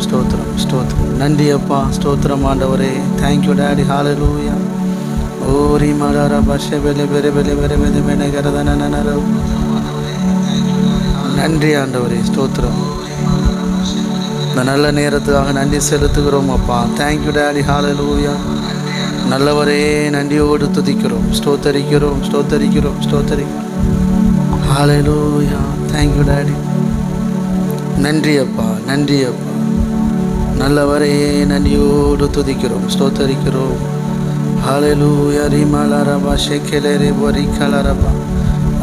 ஸ்தோத்திரம் ஸ்தோத்திரம் ஸ்தோத்திரம். நன்றி அப்பா, ஸ்தோத்திரம் ஆண்டவரே. Thank you daddy. ஹalleluya. ஓரி மலர பஷ பெலே பெலே பெலே பெலே பெலே பெலே கரதனனர. நன்றி ஆண்டவரே, ஸ்தோத்திரம். இந்த நல்ல நேரத்துக்காக நன்றி செலுத்துகிறோம் அப்பா. Thank you daddy. ஹalleluya. நல்லவரே, நன்றியோடு துதிக்கிறோம், ஸ்தோத்தரிக்கிறோம் ஸ்தோத்தரிக்கிறோம் ஸ்தோத்தரிக்கிறோம். ஹalleluya. Thank you daddy. நன்றி அப்பா, நன்றி அப்பா. நல்லவரே, நன்றியோடு துதிக்கிறோம், ஸ்தோத்தரிக்கிறோம். ஹalleluya. ரிமலரபா ஷெகெலரே வரிகலரபா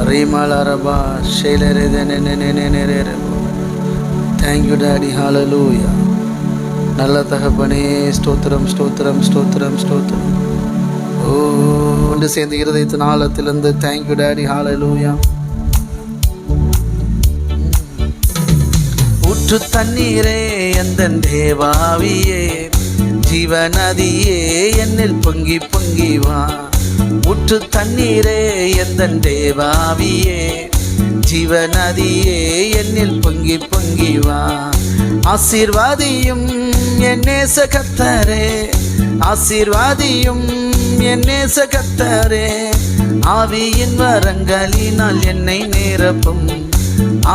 ரிமலரபா ஷெலரே நெனெனெனெனெரே. Thank you daddy. ஹalleluya. நல்ல தகப்பனே, ஸ்தோத்திரம் ஸ்தோத்திரம் ஸ்தோத்திரம் ஸ்தோத்திரம். ஓ, ஒன்று சேர்ந்து இருதயத்தின் ஆழத்திலிருந்து தேங்க்யூ டாடி. ஹalleluya. ஊற்று தண்ணீரே எந்தன் தேவாவியே, ஜீவநதியே என்னில் பொங்கி பொங்கி வா. ஊற்று தண்ணீரே எந்தன் தேவாவியே, ஜீவநதியே என்னில் பொங்கி பொங்கி வா. ஆசீர்வாதியும் என் நேச கர்த்தரே, ஆசீர்வாதியும் என் நேச கர்த்தரே. ஆவியின் வரங்களினால் என்னை நிரப்பும்,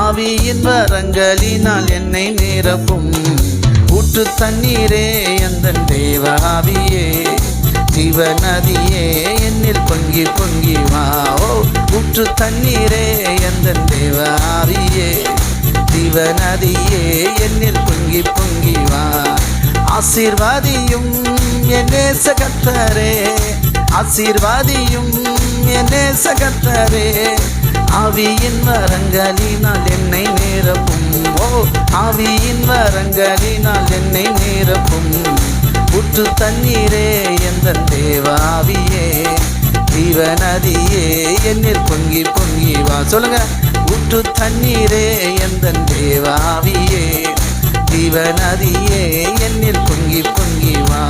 ஆவியின் வரங்களினால் என்னை நிரப்பும். ஊற்று தண்ணீரே எந்தன் தேவாவியே, ஜீவநதியே என்னில் பொங்கி பொங்கி வா. ஓ, ஊற்று தண்ணீரே எந்தன் தேவாவியே, ஜீவநதியே என்னில் பொங்கி பொங்கி வா. ஆசீர்வாதியும் என் நேச கர்த்தரே, ஆசீர்வாதியும் என் நேச கர்த்தரே. ஆவியின் வரங்களினால் என்னை நிரப்பும். ஓ, ஆவியின் வரங்களினால் என்னை நிரப்பும். ஊற்று தண்ணீரே எந்தன் தேவாவியே, ஜீவநதியே என்னில் பொங்கி பொங்கி வா. சொல்லுங்க. ஊற்று தண்ணீரே எந்தன் தேவாவியே, ஜீவநதியே என்னில் பொங்கி பொங்கி வா.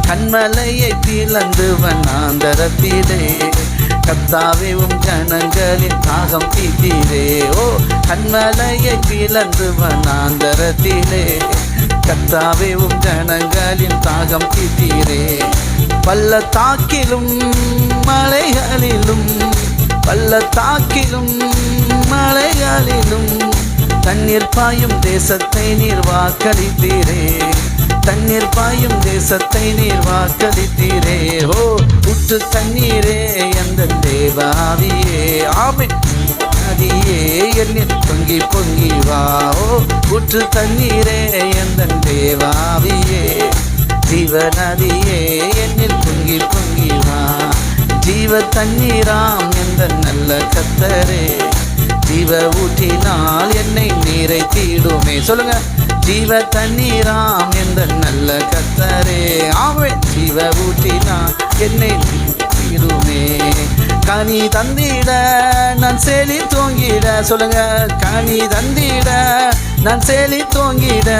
கண்மலையை பிளந்து வனாந்தரத்திலே, கர்த்தாவே உம் ஜனங்களின் தாகம் தீர்த்தீரே. ஓ, கண்மலையை பிளந்து வனாந்தரத்திலே, கர்த்தாவே உம் ஜனங்களின் தாகம் தீர்த்தீரே. பள்ளத்தாக்கிலும் மலைகளிலும், பள்ளத்தாக்கிலும் மலைகளிலும் தண்ணீர் பாயும் தேசத்தை நீர் வாக்களித்தீரே, தண்ணீர் பாயும் தேசத்தை நீர் வாக்களித்தீரே. ஓ, ஊற்று தண்ணீரே எந்தன் தேவாவியே, ஆமென், நதியே என்னில் பொங்கி பொங்கி வா. ஓ, ஊற்று தண்ணீரே எந்தன் தேவாவியே, ஜீவநதியே என்னில் பொங்கி பொங்கி வா. ஜீவ தண்ணீராம் எந்தன் நல்ல கர்த்தரே, ஜீவ ஊற்றினால் என்னை நீரை தீடுமே. சொல்லுங்க. ஜீவ தண்ணீராம் எந்தன் நல்ல கர்த்தரே, ஆமென், ஜீவ ஊற்றினால் என்னை தீடுமே. கனி தந்திட நான் செழி தோங்கிட. சொல்லுங்க. கனி தந்திட நான் செழி தோங்கிட,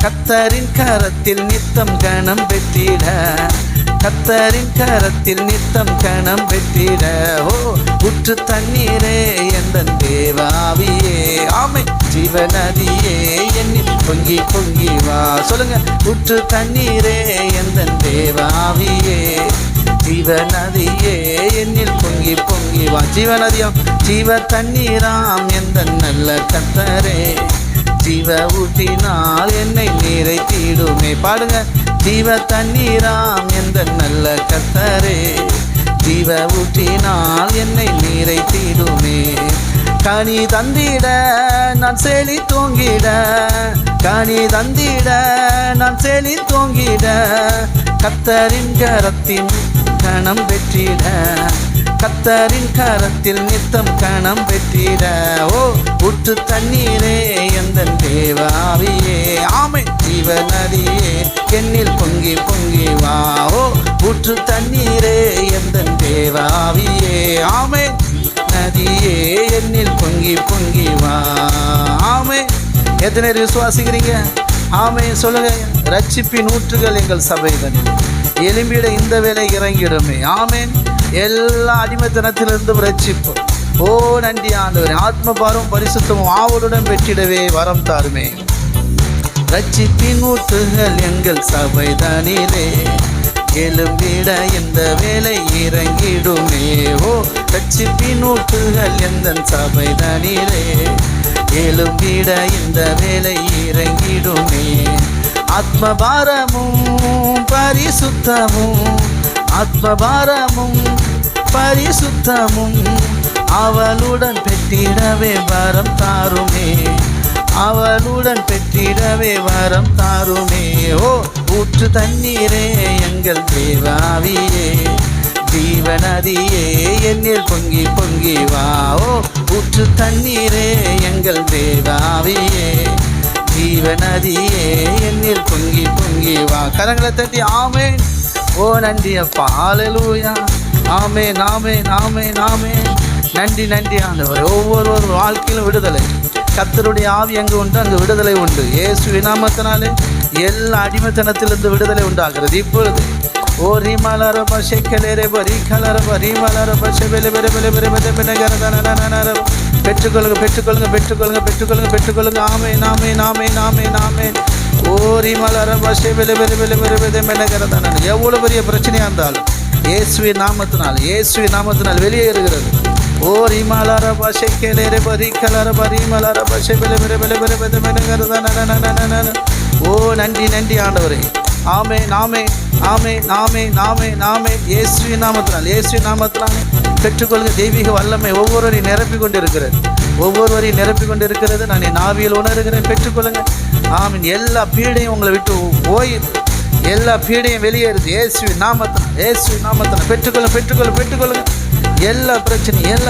கர்த்தரின் கரத்தில் நித்தம் கணம் பெற்றிட, கர்த்தரின் கரத்தில் நித்தம் கணம் பெற்றிட. ஓ, ஊற்று தண்ணீரே எந்தன் தேவாவியே, ஆமென், ஜீவநதியே என்னில் பொங்கி பொங்கி வா. சொல்லுங்க. ஊற்று தண்ணீரே எந்தன் தேவாவியே, ஜீவநதியே என்னில் பொங்கி பொங்கி வா. ஜீவநதியாம் ஜீவ தண்ணீராம் எந்தன் நல்ல கர்த்தரே, ஜீவ ஊற்றினால் என்னை நீரை தீடுமே. பாடுங்க. ஜீவ தண்ணீராம் எந்தன் நல்ல கர்த்தரே, ஜீவ ஊற்றினால் என்னை நீரை தீடுமே. கனி தந்திட நான் செழி தோங்கிட, கனி தந்திட நான் செழி தோங்கிட, கர்த்தரின் கரத்தின் கணம் பெற்றிட, கர்த்தரின் கரத்தில் நித்தம் கணம் பெற்றிட. ஓ, ஊற்று தண்ணீரே எந்தன் தேவாவியே, ஆமென், ஜீவநதியே என்னில் பொங்கி பொங்கி வா. ஓ, ஊற்று தண்ணீரே எந்தன் தேவாவியே, ஆமென், நதியே என்னில் பொங்கி பொங்கி வா. ஆமென். எத்தனை பேர் விசுவாசிக்கிறீங்க? ஆமென் சொல்லுங்க. ரட்சிப்பின் ஊற்றுகள் எங்கள் சபைகளில் எலும்பிட இந்த வேலை இறங்கிடுமே. ஆமென். எல்லா அடிமைத்தனத்திலிருந்தும் ரட்சிப்போம். ஓ, நன்றி ஆண்டவரே. ஆத்ம பாரம் பரிசுத்தமும் ஆவலுடன் பெற்றிடவே வரம் தாருமே. ரட்சிப்பின் ஊற்றுகள் எங்கள் சபைதானிலே எழும்பிட இந்த வேலை இறங்கிடுமே. ஓ ரட்சிப்பின் ஊற்றுகள் எந்த சபைதானிலே எழும்பிட இந்த வேலை இறங்கிடுமே. ஆத்மபாரமும் பரிசுத்தமும் ஆத்மபாரமும் பரிசுத்தமும் அவளுடன் பெற்றிடவே வரம் தாருமே. அவளுடன் பெற்றிடவே வரம் தாருமே. ஓ ஊற்று தண்ணீரே எங்கள் தேவாவியே ஜீவநதியே என்னில் பொங்கி பொங்கி வா. ஓ ஊற்று தண்ணீரே எங்கள் தேவாவியே ஜீவநதியே என்னில் பொங்கி பொங்கி வா. கரங்களை தட்டி ஆமென். ஓ நன்றி அப்பா. ஹல்லேலூயா. ஆமென் ஆமென் ஆமென் ஆமென். நன்றி நன்றி ஆண்டவரே. ஒவ்வொரு வாழ்க்கையிலும் விடுதலை. கர்த்தருடைய ஆவி எங்கு உண்டு அங்கு விடுதலை உண்டு. இயேசுவின் நாமத்தினாலே எல்லா அடிமைத்தனத்திலிருந்து விடுதலை உண்டாகிறது இப்பொழுது. ஓ ரீமாலார பஷேக்கலேரே பரீகலார பரீமாலார பஷே பெலே பெலே பெலே பெலே பெலே பெலே கரதனனனனன. பெற்றுக்கொள்ளுங்க பெற்றுக்கொள்ளுங்க பெற்றுக்கொள்ளுங்க பெற்றுக்கொள்ளுங்க பெற்றுக்கொள்ளுங்க. ஆமென் ஆமென் ஆமென் ஆமென் ஆமென். ஓ ரீமாலார பஷே பெலே பெலே பெலே பெலே பெலே பெலே கரதனன. எவ்வளவு பெரிய பிரச்சனையா இருந்தாலும் இயேசுவின் நாமத்தினால் வெளியேறுகிறது. ஓ ரீமாலார பஷேக்கலேரே பரீகலார பரீமாலார பஷே பெலே பெலே பெலே பெலே பெலே பெலே கரதனனனனன. ஓ நன்றி நன்றி ஆண்டவரே. ஆமென் ஆமென் ஆமென் ஆமென் ஆமென் ஆமென். இயேசுவின் நாமத்தினால் பெற்றுக்கொள்கிற தெய்வீக வல்லமை ஒவ்வொருவரையும் நிரப்பிக் கொண்டிருக்கிறது. நான் என் ஆவியில் உணர்கிறேன். பெற்றுக்கொள்ளுங்க. ஆமென். எல்லா பீடையும் உங்களை விட்டு போயிடுது. எல்லா பீடையும் வெளியேறுது இயேசுவின் நாமத்தினால். பெற்றுக்கொள்ளுங்க. எல்லா பிரச்சனையும்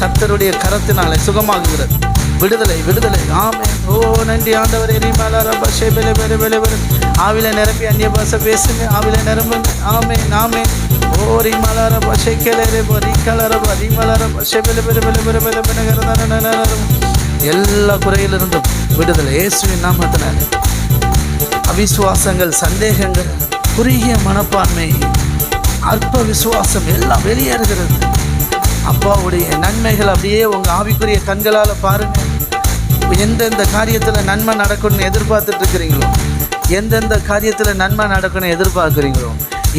கர்த்தருடைய கரத்தினாலே சுகமாகுகிறது. விடுதலை. ஆமென். ஓ நன்றி ஆண்டவரே. ஆவில நிரப்பி அந்நிய பாஷை பேசுங்க. ஆவில நிரம்புங்க. ஆமென் ஆமென். ஓ ரிமலர பாஷை கேளரே பரிகலர பரிமலர பாஷை பெல பெல பெல பெல பெல பெல கரதனனனன. எல்லா குறையிலிருந்தும் விடுதலை இயேசுவின் நாமத்தினாலே. அவிசுவாசங்கள், சந்தேகங்கள், குறுகிய மனப்பான்மை, அற்ப விசுவாசம் எல்லாம் வெளியேறுகிறது. அப்பாவுடைய நன்மைகள் அப்படியே உங்கள் ஆவிக்குரிய கண்களால் பாருங்கள். எந்தெந்த காரியத்தில் நன்மை நடக்கணும்னு எதிர்பார்த்துட்டு இருக்கிறீங்களோ, எந்தெந்த காரியத்தில் நன்மை நடக்கணும்னு எதிர்பார்க்குறீங்களோ,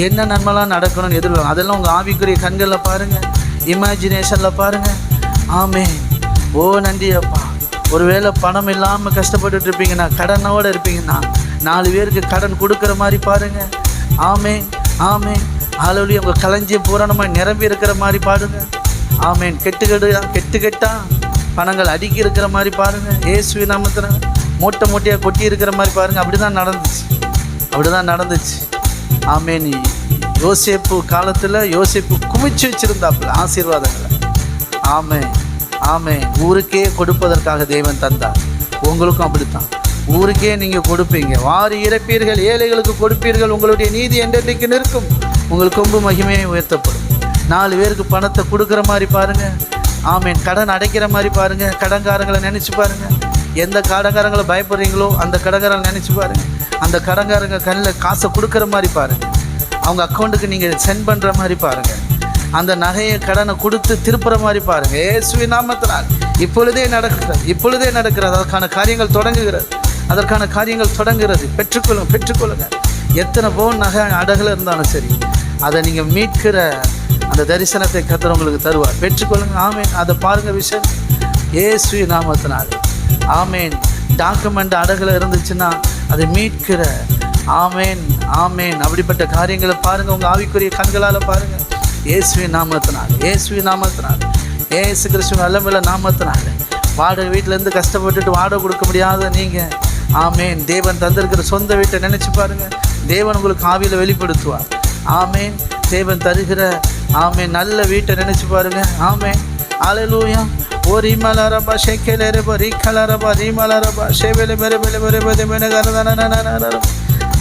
என்ன நன்மைலாம் நடக்கணும்னு எதிர்பார்க்க, அதெல்லாம் உங்கள் ஆவிக்குரிய கண்களில் பாருங்கள், இமேஜினேஷனில் பாருங்கள். ஆமென். ஓ நன்றி அப்பா. ஒருவேளை பணம் இல்லாமல் கஷ்டப்பட்டுட்டு இருப்பீங்கன்னா, கடனோடு இருப்பீங்கன்னா, 4 பேருக்கு கடன் கொடுக்குற மாதிரி பாருங்கள். ஆமென் ஆமென். ஹல்லேலூயா. உங்கள் களஞ்சியம் பூரணமாக நிரம்பி இருக்கிற மாதிரி பாடுங்க. ஆமென். கெட்டுக்கெட்டா பணங்கள் அடுக்கி இருக்கிற மாதிரி பாருங்கள். இயேசுவின் நாமத்தினால மூட்டையாக கொட்டி இருக்கிற மாதிரி பாருங்கள். அப்படி தான் நடந்துச்சு. ஆமென். யோசேப்பு காலத்தில் யோசேப்பு குமிச்சு வச்சுருந்தாப்புல ஆசீர்வாதங்களை. ஆமென் ஆமென். ஊருக்கே கொடுப்பதற்காக தேவன் தந்தார். உங்களுக்கும் அப்படித்தான். ஊருக்கே நீங்கள் கொடுப்பீங்க. வாரி இறைப்பீர்கள், ஏழைகளுக்கு கொடுப்பீர்கள். உங்களுடைய நீதி என்றைக்கு நிற்கும். உங்களுக்கு கொம்பு மகிமையை உயர்த்தப்படும். 4 பேருக்கு பணத்தை கொடுக்குற மாதிரி பாருங்கள். ஆமென். கடன் அடைக்கிற மாதிரி பாருங்கள். கடன்காரங்களை நினச்சி பாருங்கள். எந்த கடன்காரங்களை பயப்படுறீங்களோ அந்த கடன்காரங்களை நினச்சி பாருங்கள். அந்த கடன்காரங்க கண்ணில் காசை கொடுக்குற மாதிரி பாருங்கள். அவங்க அக்கௌண்ட்டுக்கு நீங்கள் சென்ட் பண்ணுற மாதிரி பாருங்கள். அந்த நகையை கடனை கொடுத்து திருப்புற மாதிரி பாருங்கள். இயேசுவின் நாமத்தினால் இப்பொழுதே நடக்கிறது. அதற்கான காரியங்கள் தொடங்குகிறது. பெற்றுக்கொள்ளுங்க. எத்தனை பவுன் நகை அடகுல இருந்தாலும் சரி, அதை நீங்கள் மீட்கிற அந்த தரிசனத்தை கர்த்தர் உங்களுக்கு தருவார். பெற்றுக்கொள்ளுங்க. ஆமென். அதை பாருங்கள் விஷயம் இயேசுவின் நாமத்தினால். ஆமென். டாக்குமெண்ட் அடகுல இருந்துச்சுன்னா அதை மீட்கிற. ஆமென் ஆமென். அப்படிப்பட்ட காரியங்களை பாருங்கள். உங்கள் ஆவிக்குரிய கண்களால் பாருங்கள். இயேசுவின் நாமத்தினால். இயேசு கிறிஸ்துவின் வல்லமையுள்ள நாமத்தினால். வாடகை வீட்டிலேருந்து கஷ்டப்பட்டுட்டு வாடகை கொடுக்க முடியாத நீங்கள், ஆமென், தேவன் தந்திருக்கிற சொந்த வீட்டை நினச்சி பாருங்கள். தேவன் உங்களுக்கு ஆவியில் வெளிப்படுத்துவார். ஆமென். தேவன் தருகிற ஆமென் நல்ல வீட்டை நினச்சி பாருங்கள். ஆமென். ஹல்லேலூயா. ஓ ரீமலரபா ஷேக்கேலரபா ரீகலரபா ரீமலரபா ஷேபெலே பெலே பெலே பெலே பெலே பெலே கரதனனனனன.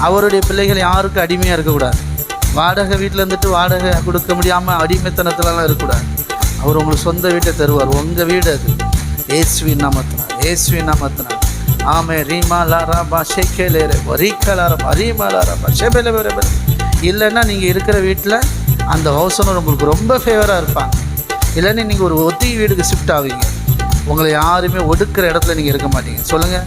அவருடைய பிள்ளைகள் யாருக்கும் அடிமையாக இருக்கக்கூடாது. வாடகை வீட்டில் இருந்துட்டு வாடகை கொடுக்க முடியாமல் அடிமைத்தனத்துலலாம் இருக்கக்கூடாது. அவர் உங்களுக்கு சொந்த வீட்டை தருவார். உங்கள் வீடு அது. இயேசுவின் நாமத்தினால். ஆமென். ரீமலரபா ஷேக்கேலரபா ரீகலரபா ரீமலரபா ஷேபெலே பெலே பெலே. இல்லைன்னா நீங்கள் இருக்கிற வீட்டில் அந்த ஹவுஸ் ஓனர் உங்களுக்கு ரொம்ப ஃபேவராக இருப்பாங்க. இல்லைன்னா நீங்கள் ஒரு ஒத்திகை வீடுக்கு ஷிஃப்ட் ஆவீங்க. உங்களை யாருமே ஒடுக்கிற இடத்துல நீங்கள் இருக்க மாட்டீங்க. சொல்லுங்கள்.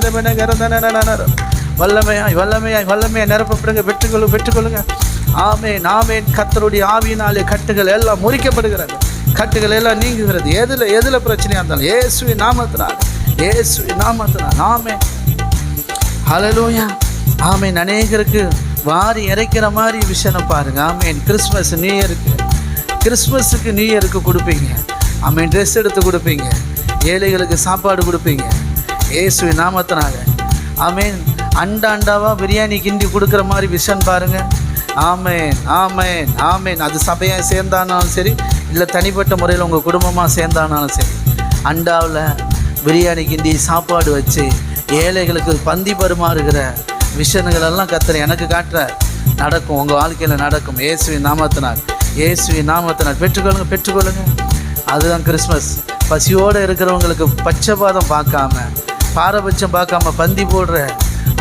வல்லமையாய் வல்லமையாய் வல்லமையாய் நிரப்பப்படுங்க. பெற்றுக்கொள்ளுங்க. ஆமென் ஆமென். கர்த்தருடைய ஆவியினாலே கட்டுகள் எல்லாம் முறிக்கப்படுகிறது, கட்டுகள் எல்லாம் நீங்குகிறது. எதுல பிரச்சனையா இருந்தாலும் இயேசுவின் நாமத்தினால், இயேசுவின் நாமத்தினால். ஆமென் ஹல்லேலூயா. ஆமென். அநேகருக்கு வாரி இறைக்கிற மாதிரி விஷயம் பாருங்க. ஆமென். கிறிஸ்மஸ் கிறிஸ்மஸுக்கு நியூ இயருக்கு கொடுப்பீங்க. ஆமென். ட்ரெஸ் எடுத்து கொடுப்பீங்க, ஏழைகளுக்கு சாப்பாடு கொடுப்பீங்க இயேசுவின் நாமத்தினால. ஆமென். அண்டாவா பிரியாணி கிண்டி கொடுக்குற மாதிரி விஷயம் பாருங்க. ஆமென் ஆமென் ஆமென். அது சபையாக சேர்ந்தானாலும் சரி, இல்லை தனிப்பட்ட முறையில் உங்கள் குடும்பமாக சேர்ந்தானாலும் சரி, அண்டாவில் பிரியாணி கிண்டி சாப்பாடு வச்சு ஏழைகளுக்கு பந்தி பரிமாறுகிற விஷயங்களெல்லாம் கர்த்தர் எனக்கு காட்டுற நடக்கும், உங்கள் வாழ்க்கையில் நடக்கும் இயேசுவின் நாமத்தினால், இயேசுவின் நாமத்தினால். பெற்றுக்கொள்ளுங்க. அதுதான் கிறிஸ்மஸ். பசியோடு இருக்கிறவங்களுக்கு பட்சபாதம் பார்க்காம, பாரபட்சம் பார்க்காம பந்தி போடுற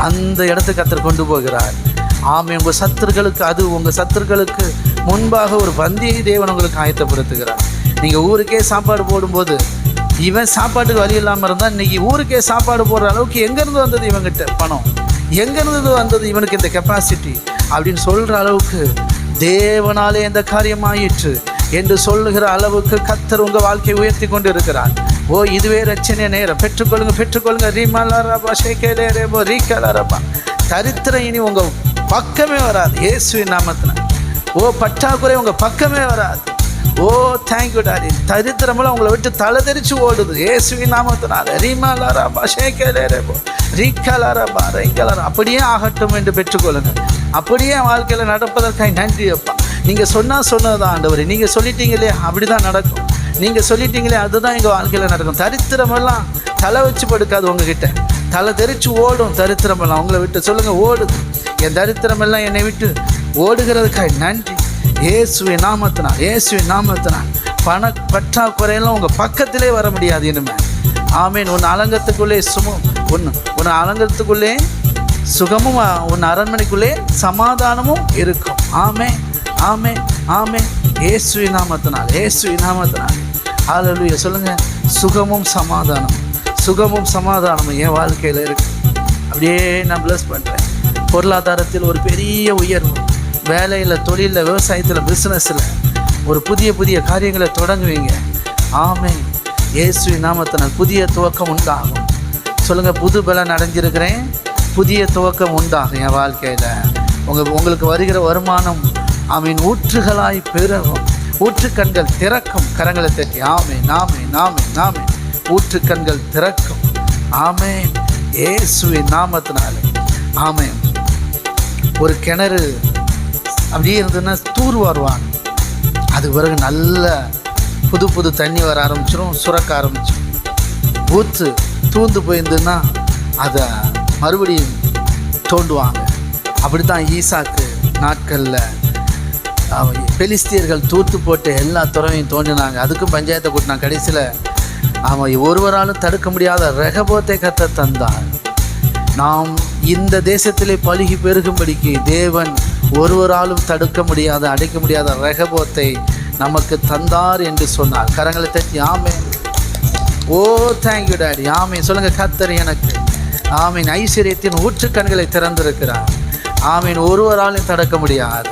அந்த இடத்துக்கு கர்த்தர் கொண்டு போகிறார். ஆமே. உங்கள் சத்துருக்களுக்கு முன்பாக ஒரு பந்தியை தேவன் உங்களுக்கு ஆயத்தப்படுத்துகிறார். நீங்கள் ஊருக்கே சாப்பாடு போடும்போது, இவன் சாப்பாட்டுக்கு வழி இல்லாமல் இருந்தால் இன்றைக்கி ஊருக்கே சாப்பாடு போடுற அளவுக்கு எங்கேருந்து வந்தது இவங்கிட்ட பணம், எங்கேருந்து வந்தது இவனுக்கு இந்த கெப்பாசிட்டி அப்படின்னு சொல்கிற அளவுக்கு தேவனாலே இந்த காரியம் ஆயிற்று என்று சொல்லுகிற அளவுக்கு கர்த்தர் உங்கள் வாழ்க்கையை உயர்த்தி கொண்டு இருக்கிறார். இதுவே ரட்சணை நேரம். பெற்றுக்கொள்ளுங்க. ரீமலரபா ஷேகேலேரேபோ ரீகலரபா. தரித்திரம் இனி உங்கள் பக்கமே வராது இயேசுவின் நாமத்தினால். பற்றாக்குறை உங்கள் பக்கமே வராது. Thank you daddy. தரித்திரமெல்லாம் உங்களை விட்டு தலை தெரிச்சு ஓடுது இயேசுவின் நாமத்தினால. ரீமலரபா ஷேகேலேரேபோ ரீகலரபா ரீகலரா. அப்படியே ஆகட்டும் என்று பெற்றுக்கொள்ளுங்க. அப்படியே வாழ்க்கையில் நடப்பதற்காக நன்றி அப்பா. நீங்கள் சொன்னதுதான் ஆண்டவரே. நீங்கள் சொல்லிட்டீங்களே அப்படி தான் நடக்கும். நீங்கள் சொல்லிட்டீங்களே அதுதான் எங்கள் வாழ்க்கையில் நடக்கும். தரித்திரமெல்லாம் தலை வச்சு படுக்காது உங்ககிட்ட, தலை தெரிச்சு ஓடும் தரித்திரமெல்லாம் உங்களை விட்டு. சொல்லுங்கள், ஓடுது என் தரித்திரமெல்லாம் என்னை விட்டு ஓடுகிறதுக்காக நன்றி இயேசுவின் நாமத்தினால், இயேசுவின் நாமத்தினால். பற்றாக்குறையெல்லாம் உங்கள் பக்கத்திலே வர முடியாது இனிமே. ஆமேன். உன் அலங்கத்துக்குள்ளே உன் அலங்கத்துக்குள்ளே சுகமும், உன் அரண்மனைக்குள்ளே சமாதானமும் இருக்கும். ஆமே ஆமே ஆமே. இயேசுவின் நாமத்தினால், இயேசுவின் நாமத்தினால். ஹல்லேலூயா. சொல்லுங்கள், சுகமும் சமாதானமும் என் வாழ்க்கையில் இருக்கு. அப்படியே நான் ப்ளஸ் பண்ணுறேன். பொருளாதாரத்தில் ஒரு பெரிய உயர்வு, வேலையில், தொழிலில், விவசாயத்தில், பிஸ்னஸில் ஒரு புதிய காரியங்களை தொடங்குவீங்க. ஆமே. இயேசுவின் நாமத்தினால் புதிய துவக்கம் உண்டாகும். சொல்லுங்கள், புது பலன் அடைஞ்சிருக்கிறேன், புதிய துவக்கம் உண்டாகும் என் வாழ்க்கையில். உங்களுக்கு வருகிற வருமானம் ஆமீன் ஊற்றுகளாய் பெருகும். ஊற்றுக்கண்கள் திறக்கும். கரங்களை தட்டி ஆமேன் ஆமேன் ஆமேன் ஆமேன். ஊற்றுக்கண்கள் திறக்கும். ஆமேன் இயேசுவின் நாமத்தினாலே. ஆமேன். ஒரு கிணறு அப்படியே இருந்ததுன்னா தூர்வாருவாங்க. அதுக்கு பிறகு நல்ல புது தண்ணி வர ஆரம்பிச்சிடும், சுரக்க ஆரம்பிச்சிடும். ஊற்று தூந்து போயிருந்ததுன்னா அதை மறுபடியும் தோண்டுவாங்க. அப்படி தான் ஈசாக்கு நாட்களில் பெலிஸ்தியர்கள் தூர்த்து போட்டு எல்லா துறவையும் தோண்டினாங்க. அதுக்கும் பஞ்சாயத்தை கூட்டினாங்க. கடைசியில் அவன் ஒருவராலும் தடுக்க முடியாத ரெகபோத்தை கர்த்தர் தந்தார். நாம் இந்த தேசத்திலே பலுகி பெருகும்படிக்கு தேவன் ஒருவராலும் தடுக்க முடியாத அடைக்க முடியாத ரெகோபோத்தை நமக்கு தந்தார் என்று சொன்னார். கரங்களை தட்டி ஆமென். ஓ தேங்க்யூ டாடி. ஆமீன் சொல்லுங்க. கர்த்தர் எனக்கு ஆமீன் ஐஸ்வர்யத்தின் ஊற்றுக்கண்களை திறந்திருக்கிறார். ஆமீன். ஒருவராலையும் தடுக்க முடியாது.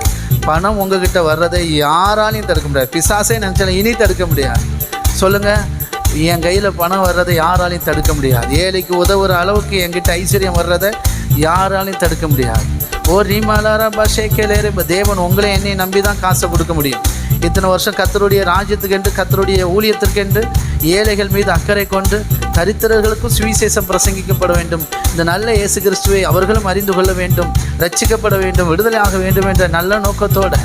பணம் உங்ககிட்ட வர்றதை யாராலையும் தடுக்க முடியாது. பிசாசே நினச்சாலும் இனி தடுக்க முடியாது. சொல்லுங்க. என் கையில் பணம் வர்றதை யாராலையும் தடுக்க முடியாது. ஏழைக்கு உதவுற அளவுக்கு என்கிட்ட ஐஸ்வர்யம் வர்றதை யாராலையும் தடுக்க முடியாது. ஓ ரீமாலாரா பாஷேக்கேலேரு. தேவன் உங்களை என்னை நம்பி தான் காசை கொடுக்க முடியும். இத்தனை வருஷம் கர்த்தருடைய ராஜ்யத்துக்கென்று கர்த்தருடைய ஊழியத்திற்கென்று ஏழைகள் மீது அக்கறை கொண்டு தரித்திரர்களுக்கும் சுவிசேஷம் பிரசங்கிக்கப்பட வேண்டும். இந்த நல்ல இயேசு கிறிஸ்துவை அவர்களும் அறிந்து கொள்ள வேண்டும், ரட்சிக்கப்பட வேண்டும், விடுதலை ஆக வேண்டும் என்ற நல்ல நோக்கத்தோடு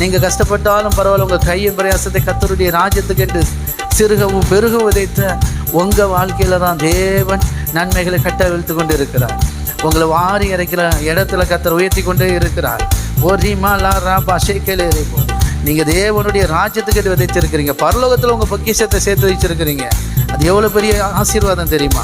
நீங்கள் கஷ்டப்பட்டாலும் பரவாயில்ல, உங்கள் கையின் பிரயாசத்தை கர்த்தருடைய ராஜ்யத்துக்கென்று சிறுகவும் பெருகவும் விதைத்த உங்கள் வாழ்க்கையில் தான் தேவன் நன்மைகளை கட்டவிழ்த்து கொண்டு இருக்கிறார். உங்களை வாரி இறைக்கிற இடத்துல கர்த்தர் உயர்த்தி கொண்டே இருக்கிறார். ஒரு மாலா பாஷைக்கையில் இருக்கும். நீங்கள் தேவனுடைய ராஜ்யத்துக்கு விதைச்சிருக்கிறீங்க. பரலோகத்தில் உங்கள் பொக்கிஷத்தை சேர்த்து வச்சிருக்கிறீங்க. அது எவ்வளோ பெரிய ஆசீர்வாதம் தெரியுமா?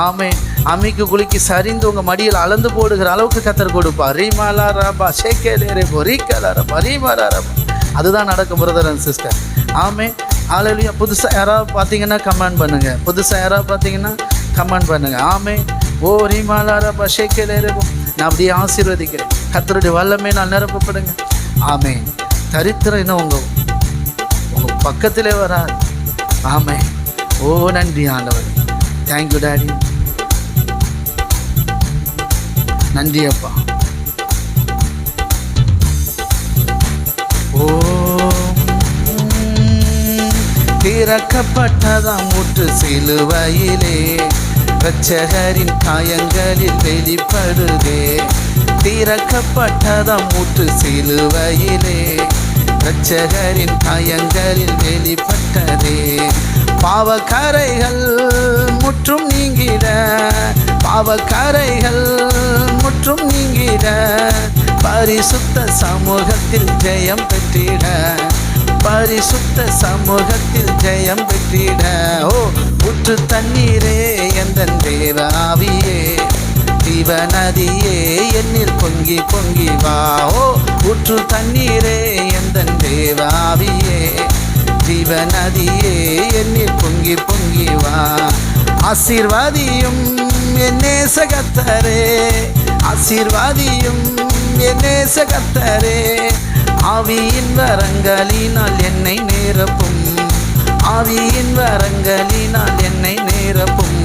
ஆமென். அம்மிக்கு குலுக்கி சரிந்து உங்கள் மடியில் அளந்து போடுகிற அளவுக்கு கர்த்தர் கொடுப்பார். ரீமாலா ராபா ஷேக்கேலேரேபோ ரீகலா ரபா ரீமாலா ரபா. அதுதான் நடக்கும் பிரதர் அண்ட் சிஸ்டர். ஆமென். ஹல்லேலூயா. புதுசாக யாராவது பார்த்தீங்கன்னா கமெண்ட் பண்ணுங்கள். புதுசாக யாராவது பார்த்தீங்கன்னா கமெண்ட் பண்ணுங்கள். ஆமென். ஓ ரீமாலா ரபா ஷேக்கேலேரேபோ. நான் அப்படியே ஆசீர்வதிக்கிறேன். கர்த்தருடைய வல்லமை நான் நிரப்பப்படுங்க. ஆமென். தரித்திரம் இன்னும் உங்கள் பக்கத்திலே வராது. ஆமென். ஓ நன்றி ஆண்டவர். Thank you daddy. நன்றி அப்பா. ஓ திறக்கப்பட்டதாம் முற்று சிலுவையிலே இரட்சகரின் காயங்களில் வெளிப்படுதே. திறக்கப்பட்டதாம் முற்று சிலுவையிலே இரட்சகரின் காயங்களில் வெளிப்பட்டதே. பாவக்கரைகள் முற்றும் நீங்கிட, பாவக்கரைகள் முற்றும் நீங்கிட, பரிசுத்த சமூகத்தில் ஜெயம் பெற்றிட, பரிசுத்த சமூகத்தில் ஜெயம் பெற்றிட. ஓ ஊற்று தண்ணீரே எந்தன் தேவ ஆவியே, ஜீவநதியே என்னில் பொங்கி பொங்கி வா. ஓ ஊற்று தண்ணீரே எந்தன் தேவ ஆவியே, ஜீவநதியே என்னில் பொங்கி பொங்கி வா. ஆசீர்வாதியும் என் நேச கர்த்தரே, ஆசீர்வாதியும் என் நேச கர்த்தரே. ஆவியின் வரங்களினால் என்னை நிரப்பும், ஆவியின் வரங்களினால் என்னை நிரப்பும்.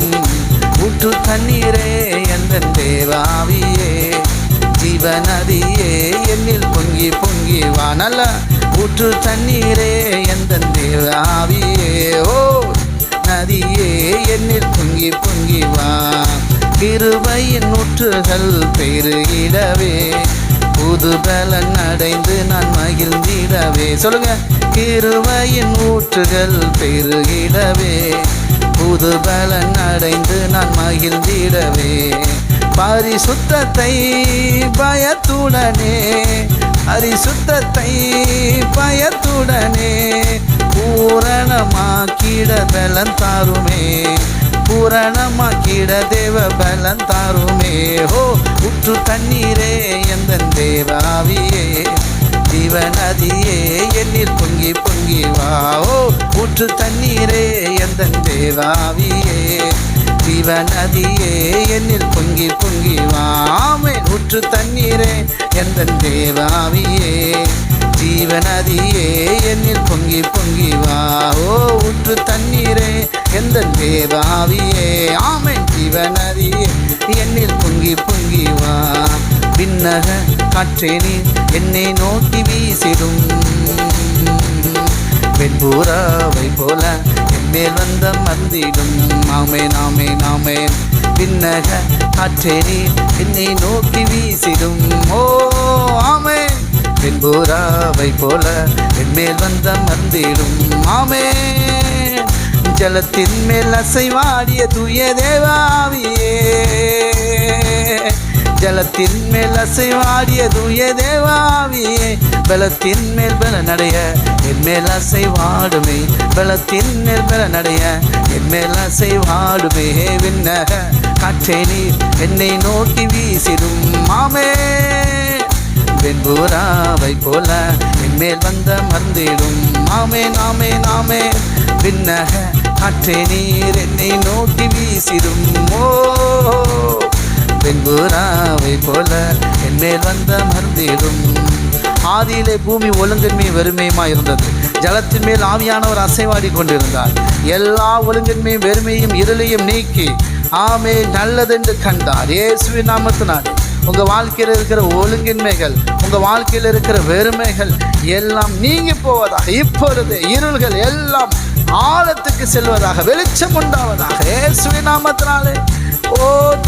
ஊற்று தண்ணீரே எந்தன் தேவ ஆவியே, ஜீவநதியே என்னில் பொங்கி பொங்கி வா. நல்ல ஊற்று தண்ணீரே எந்தன் தேவ ஆவியே, ஓ நதியே என்னில் பொங்கி பொங்கி வா. கிருபையின் ஊற்றுகள் பெருகிடவே, புது பலன் அடைந்து நான் மகிழ்ந்திடவே. சொல்லுங்க. கிருபையின் ஊற்றுகள் பெருகிடவே, புது பலன் அடைந்து நான் மகிழ்ந்திடவே. பரிசுத்தத்தை பயத்துடனே, பரிசுத்தத்தை பயத்துடனே பூரணமாக்கிட பலன் தாருமே, பூரணமாக்கிட தேவ பலன் தாருமே. ஹோ ஊற்று தண்ணீரே எந்தன் தேவ ஆவியே, ஜீவநதியே என்னில் பொங்கி பொங்கி வா. ஓ ஊற்று தண்ணீரே எந்தன் தேவ ஆவியே, ஜீவநதியே என்னில் பொங்கி பொங்கி வா. ஆமென். ஊற்று தண்ணீரே எந்தன் தேவ ஆவியே, ஜீவநதியே என்னில் பொங்கி பொங்கி வா. ஓ ஊற்று தண்ணீரே எந்தன் தேவ ஆவியே, ஆமென். ஜீவநதியே என்னில் பொங்கி பொங்கி வா. விண்ணக காற்றே நீர் என்னை நோக்கி வீசிடும், வெண்புறாவை போல என்மேல் வந்த மந்திடும். ஆமென் ஆமென் ஆமென். விண்ணக காற்றே நீர் என்னை நோக்கி வீசிடும். ஓ ஆமென். வெண்புறாவை போல என்மேல் வந்த மந்திடும். ஆமென். ஜலத்தின் மேல் அசைவாடிய தூய தேவ ஆவியே, ஜலத்தின் மேல் அசைவாடிய தூய தேவ ஆவியே, பலத்தின் மேல் பலனடைய என் மேல் அசைவாடுமே, பலத்தின் மேல் பலனடைய என் மேல் அசைவாடுமே. விண்ணக காற்றே நீர் என்னை நோக்கி வீசிடும். ஆமென். வெண்புறாவை போல என்மேல் வந்த மறந்திடும். ஆமென் ஆமென் ஆமென். விண்ணக காற்றே நீர் என்னை நோக்கி வீசிடும். ஓ வெண்புறாவை போல என்மேல் வந்த மறந்திடும். ஆதியிலே பூமி ஒழுங்கின்மை வெறுமையுமா இருந்தது. ஜலத்தின் மேல் ஆவியானவர் அசைவாடி கொண்டிருந்தார். எல்லா ஒழுங்கின்மையும் வெறுமையும் இருளையும் நீக்கி ஆமே நல்லதென்று கண்டார். இயேசுவின் நாமத்தினாலே உங்கள் வாழ்க்கையில் இருக்கிற ஒழுங்கின்மைகள், உங்கள் வாழ்க்கையில் இருக்கிற வெறுமைகள் எல்லாம் நீங்கி போவதாக. இப்பொழுது இருள்கள் எல்லாம் ஆழத்துக்கு செல்வதாக, வெளிச்சம் உண்டாவதாக இயேசுவின் நாமத்தினாலே. ஓ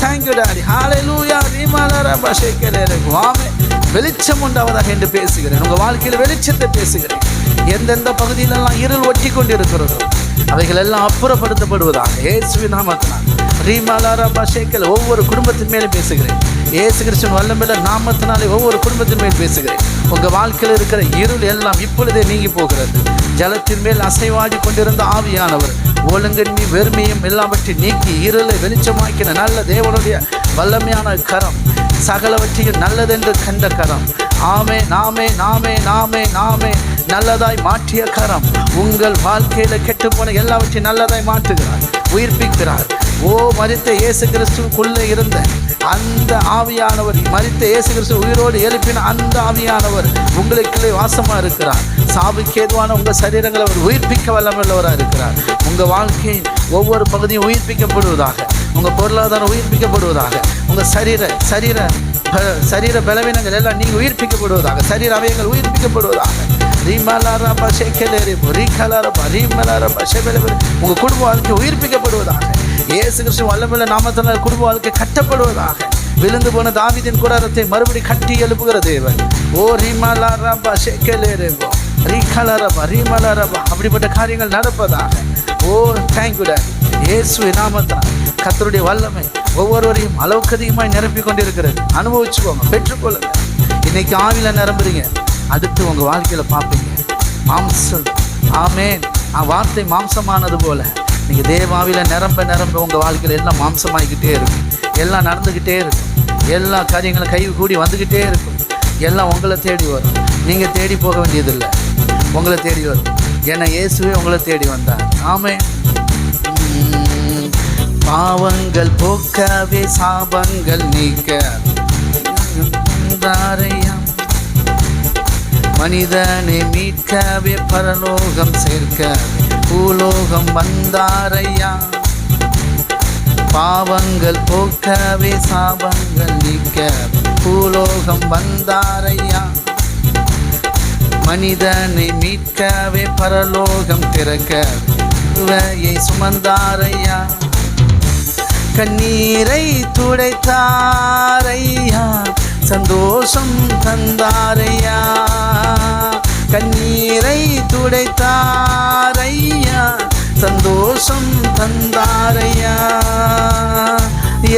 தேங்க்யூ டாடி. ஹல்லேலூயா. ஆமென். வெளிச்சம் உண்டாவதாக என்று பேசுகிறேன். உங்கள் வாழ்க்கையில் வெளிச்சத்தை பேசுகிறேன். எந்தெந்த பகுதியிலெல்லாம் இருள் ஒட்டி கொண்டிருக்கிறதோ அவைகள் எல்லாம் அப்புறப்படுத்தப்படுவதாக இயேசுவின் நாமத்தினால். ரீமாலாரபாஷேக்கல் ஒவ்வொரு குடும்பத்தின் மேலும் பேசுகிறேன். இயேசு கிறிஸ்துவின் வல்லமையுள்ள நாமத்தினாலே ஒவ்வொரு குடும்பத்தின் மேல் பேசுகிறேன். உங்கள் வாழ்க்கையில் இருக்கிற இருள் எல்லாம் இப்பொழுதே நீங்கி போகிறது. ஜலத்தின் மேல் அசைவாடி கொண்டிருந்த ஆவியானவர் ஒழுங்கின்மை வெறுமையும் எல்லாவற்றையும் நீக்கி இருளை வெளிச்சமாக்கின நல்ல தேவனுடைய வல்லமையான கரம், சகலவற்றையும் நல்லதென்று கண்ட கரம். ஆமே நாமே நாமே நாமே நாமே நல்லதாய் மாற்றிய கரம் உங்கள் வாழ்க்கையில் கெட்டுப்போன எல்லாவற்றையும் நல்லதாய் மாற்றுகிறார், உயிர்ப்பிக்கிறார். ஓ மரித்த இயேசு கிறிஸ்துவுக்குள்ளே இருந்த அந்த ஆவியானவர், மரித்த இயேசு கிறிஸ்து உயிரோடு எழுப்பின அந்த ஆவியானவர் உங்களுக்குள்ளே வாசமாக இருக்கிறார். சாவுக்கு ஏதுவான உங்கள் சரீரங்களை அவர் உயிர்ப்பிக்க வல்லமையுள்ளவராக இருக்கிறார். உங்கள் வாழ்க்கையின் ஒவ்வொரு பகுதியும் உயிர்ப்பிக்கப்படுவதாக, உங்கள் பொருளாதாரம் உயிர்ப்பிக்கப்படுவதாக, உங்கள் சரீர பலவீனங்கள் எல்லாம் நீங்கள் உயிர்ப்பிக்கப்படுவதாக, சரீர அவயங்கள் உயிர்ப்பிக்கப்படுவதாக. உங்கள் குடும்ப வாழ்க்கை உயிர்ப்பிக்கப்படுவதாக. இயேசு கிறிஸ்து வல்லமையுள்ள நாமத்தினால் குடும்ப வாழ்க்கை கட்டப்படுவதாக. விழுந்து போன தாவீதின் கூடாரத்தை மறுபடி கட்டி எழுப்புகிற தேவன். ஓ ரீமாலாரபா ஷேக்கலேரேபோ ரீகலரபா ரீமலரபா அப்படிப்பட்ட காரியங்கள் நடப்பதாக. ஓ தேங்க்யூ டாடி. இயேசுவின் நாமத்தினால் கர்த்தருடைய வல்லமை ஒவ்வொருவரையும் அளவுக்கு அதிகமாய் நிரப்பி கொண்டிருக்கிறது. அனுபவிச்சுக்கோங்க, பெற்றுக்கொள்ளுங்க. இன்னைக்கு ஆவில நிரம்புறீங்க, அடுத்து உங்கள் வாழ்க்கையில் பார்ப்பீங்க மாம்சம். ஆமேன். வார்த்தை மாம்சமானது போல நீங்கள் தேவாவில நிரம்ப நிரம்ப உங்கள் வாழ்க்கையில் எல்லாம் மாம்சமாகிக்கிட்டே இருக்கும். எல்லாம் நடந்துக்கிட்டே இருக்கும். எல்லா காரியங்களும் கை கூடி வந்துக்கிட்டே இருக்கும். எல்லாம் உங்களை தேடி வரும். நீங்கள் தேடி போக வேண்டியதில்லை, உங்களை தேடி வரும். ஏன்னா இயேசுவே உங்களை தேடி வந்தார். ஆமேன். பாவங்கள் போக்கவே சாபங்கள் நீக்க மனிதனை மீட்கவே பரலோகம் சேர்க்க பூலோகம் வந்தாரையா. பாவங்கள் போக்கவே சாபங்கள் நீக்க பூலோகம் வந்தாரையா. மனிதனை மீட்கவே பரலோகம் திறக்க இவையை சுமந்தாரையா. கண்ணீரை துடைத்தாரையா, சந்தோஷம் தந்தாரையா. கண்ணீரை துடைத்தாரையா, சந்தோஷம் தந்தாரையா.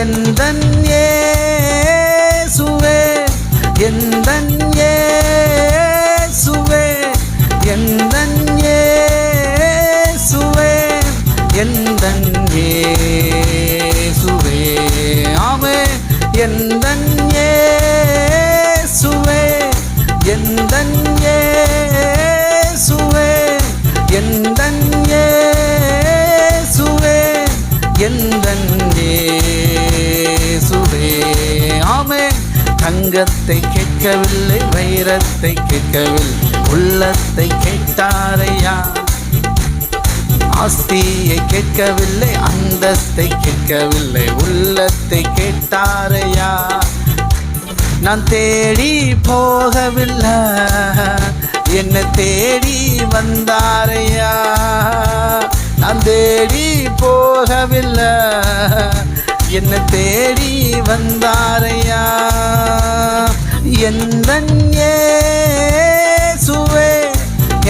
எந்தன் இயேசுவே, எந்தன் இயேசுவே, எந்தன் இயேசுவே, எந்தன் இயேசுவே. ஆமென். எந்தன் இயேசுவே, எந்தன் இயேசுவே, எந்தன் இயேசுவே, எந்தன் இயேசுவே. ஆமென். தங்கத்தை கேட்கவில்லை, வைரத்தை கேட்கவில்லை, உள்ளத்தை கேட்டாரையா. ஆஸ்தியை கேட்கவில்லை, அந்தஸ்தை கேட்கவில்லை, உள்ளத்தை கேட்டாரையா. நான் தேடி போகவில்லை, என்னை தேடி வந்தாரையா. நான் தேடி போகவில்லை, என்னை தேடி வந்தாரையா. எந்தன் இயேசுவே,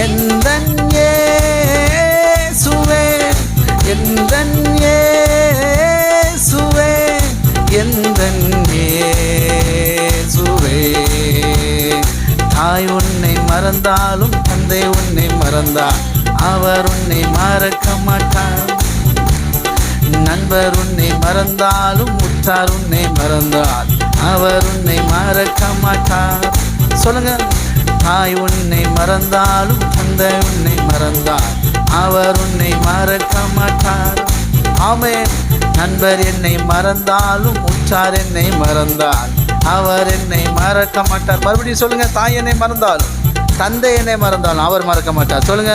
எந்தன் இயேசுவே, எந்தன் இயேசுவே, எந்தன் இயேசுவே. தாய் உன்னை மறந்தாலும் தந்தை உன்னை மறந்தார், அவர் உன்னை மறக்க மாட்டார். நண்பர் உன்னை மறந்தாலும் உற்றார் உன்னை மறந்தால் அவர் உன்னை மறக்க மாட்டார். சொல்லுங்க. தாய் உன்னை மறந்தாலும் தந்தை உன்னை மறந்தால் அவர் உன்னை மறக்க மாட்டார். ஆமென். நண்பர் என்னை மறந்தாலும் உற்றார் என்னை மறந்தால் அவர் என்னை மறக்க மாட்டார். மறுபடியும் சொல்லுங்க. தாய் என்னை மறந்தாலும் தந்தை என்னை மறந்தாலும் அவர் மறக்க மாட்டார். சொல்லுங்க.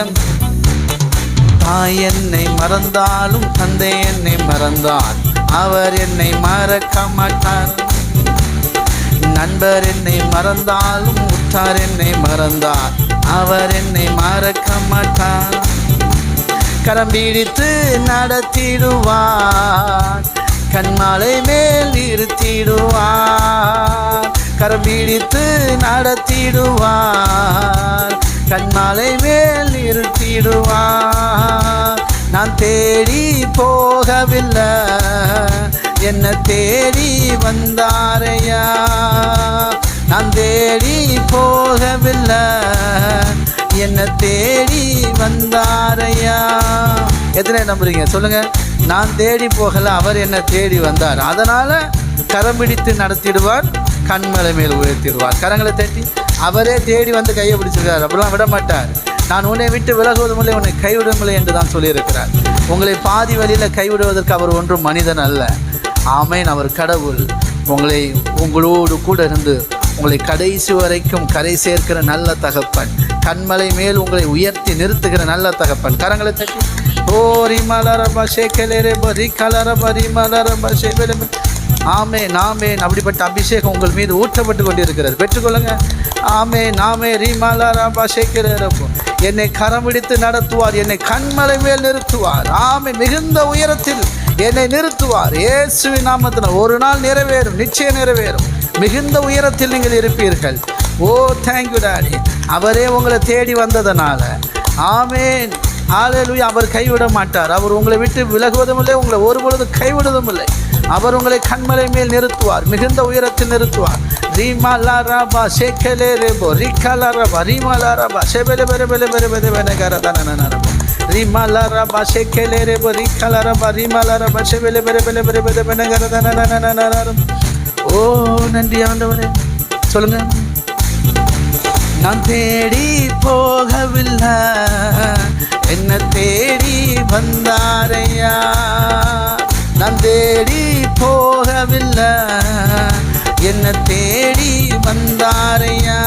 தாய் என்னை மறந்தாலும் தந்தை என்னை மறந்தால் அவர் என்னை மறக்க மாட்டார். நண்பர் என்னை மறந்தாலும் உற்றார் என்னை மறந்தால் அவர் என்னை மறக்க மாட்டார். கரம் பிடித்து நடத்திடுவார், கண்மாலை மேல் நிறுத்திடுவார். கரம் பிடித்து நடத்திடுவார், கண்மாலை மேல் நிறுத்திடுவார். நான் தேடி போகவில்லை, என்ன தேடி வந்தாரையா. நான் தேடி போகவில்லை, என்ன தேடி வந்தாரையா. எத்தனை நம்புறீங்க? சொல்லுங்க. நான் தேடி போகல, அவர் என்ன தேடி வந்தார். அதனால கரம் பிடித்து நடத்திடுவார், கண்மலை மேல் உயர்த்திடுவார். கரங்களை தட்டி அவரே தேடி வந்து கையை பிடிச்சிருக்கார். அப்படிலாம் விட மாட்டார். நான் உன்னை விட்டு விலகுவதுமில்லை, உன்னை கைவிடுமில்லை என்று தான் சொல்லியிருக்கிறார். உங்களை பாதி வழியில் கைவிடுவதற்கு அவர் ஒன்றும் மனிதன் அல்ல. ஆமென். அவர் கடவுள். உங்களோடு கூட இருந்து உங்களை கடைசி வரைக்கும் கரை சேர்க்கிற நல்ல தகப்பன். கண்மலை மேல் உங்களை உயர்த்தி நிறுத்துகிற நல்ல தகப்பன். கரங்களை தட்டி ஆமென், ஆமென். அப்படிப்பட்ட அபிஷேகம் உங்கள் மீது ஊற்றப்பட்டு கொண்டிருக்கிறது. பெற்றுக்கொள்ளுங்க. ஆமென், ஆமென். ரீமாலாரபா ஷேக்கரேரபோ. என்னை கரம் பிடித்து நடத்துவார், என்னை கண்மலை மேல் நிறுத்துவார். ஆமென். மிகுந்த உயரத்தில் என்னை நிறுத்துவார். இயேசுவின் நாமத்தில் ஒரு நாள் நிறைவேறும், நிச்சயம் நிறைவேறும். மிகுந்த உயரத்தில் நீங்கள் இருப்பீர்கள். ஓ தேங்க்யூ டாடி. அவரே உங்களை தேடி வந்ததனால. ஆமென். ஹல்லேலூயா. அவர் கைவிட மாட்டார். அவர் உங்களை விட்டு விலகுவதும் இல்லை, உங்களை ஒருபொழுது கைவிடுவதும் இல்லை. அவர் உங்களை கண்மலை மேல் நிறுத்துவார், மிகுந்த உயரத்தில் நிறுத்துவார். ரீமாலாரபா ஷேக்கலேரபோ ரிகாலாரபா ரீமாலாரபா ஷெபெலே பெலே பெலே பெலே பெலே பெலே கரதனனனரபா ரீமாலாரபா ஷேக்கலேரபோ ரிகாலாரபா ரீமாலாரபா ஷெபெலே பெலே பெலே பெலே பெலே பெலே கரதனனனனரபா. ஓ நன்றி ஆண்டவரே. சொல்லுங்க. நான் தேடி போகவில்லை, என்ன தேடி வந்தாரையா. நான் தேடி போகவில்லை, என்ன தேடி வந்தாரையா.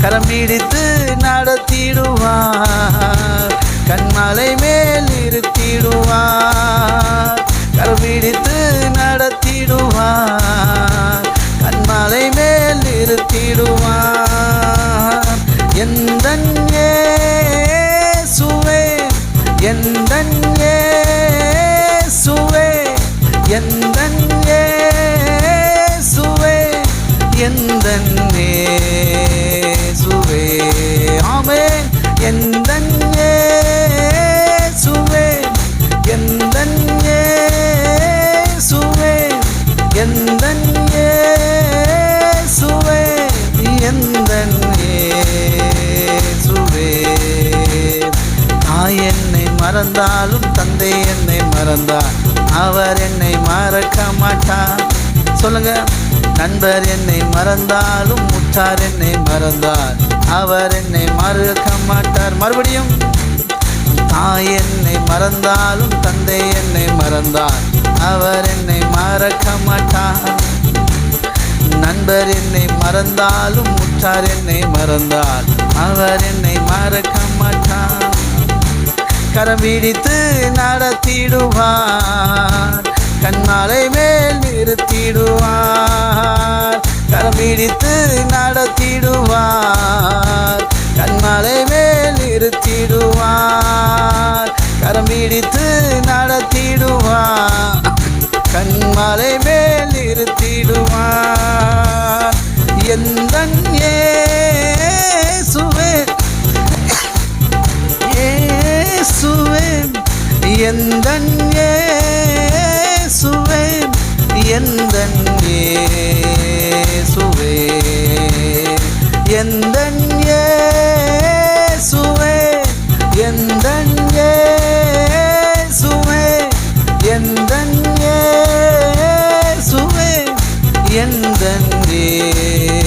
கரம் பிடித்து நடத்திடுவார், கண்மலை மேல் நிறுத்திடுவார். கரம் பிடித்து நடத்திடுவார், கண்மலை மேல் நிறுத்திடுவார். எந்தன் இயேசுவே, எந்தன் இயேசுவே, எந்தன் இயேசுவே, எந்தன் இயேசுவே. ஆமென். எந்தன் இயேசுவே, எந்தன் இயேசுவே, எந்தன் இயேசுவே, எந்தன் இயேசுவே. தாய் என்னை மறந்தாலும் தந்தை என்னை மறந்தார் அவர் என்னை மறக்க மாட்டார். சொல்லுங்க. நண்பர் என்னை மறந்தாலும் உற்றார் என்னை மறந்தார் அவர் என்னை மறக்க மாட்டார். மறுபடியும். தாய் என்னை மறந்தாலும் தந்தை என்னை மறந்தார் அவர் என்னை மறக்க மாட்டார். நண்பர் என்னை மறந்தாலும் உற்றார் என்னை மறந்தார் அவர் என்னை மறக்க மாட்டார். கரம் பிடித்து நடத்திடுவார், கண்மலை மேல் நிறுத்திடுவார். கரம் பிடித்து நடத்திடுவார், கண்மலை மேல் நிறுத்திடுவார். கரம் பிடித்து நடத்திடுவார், கண்மலை மேல் நிறுத்திடுவார். எந்தன் இயேசுவே, இயேசுவே, எந்தன் இயேசுவே, எந்தன் இயேசுவே, எந்தன் இயேசுவே, எந்தன் இயேசுவே, எந்தன் இயேசுவே.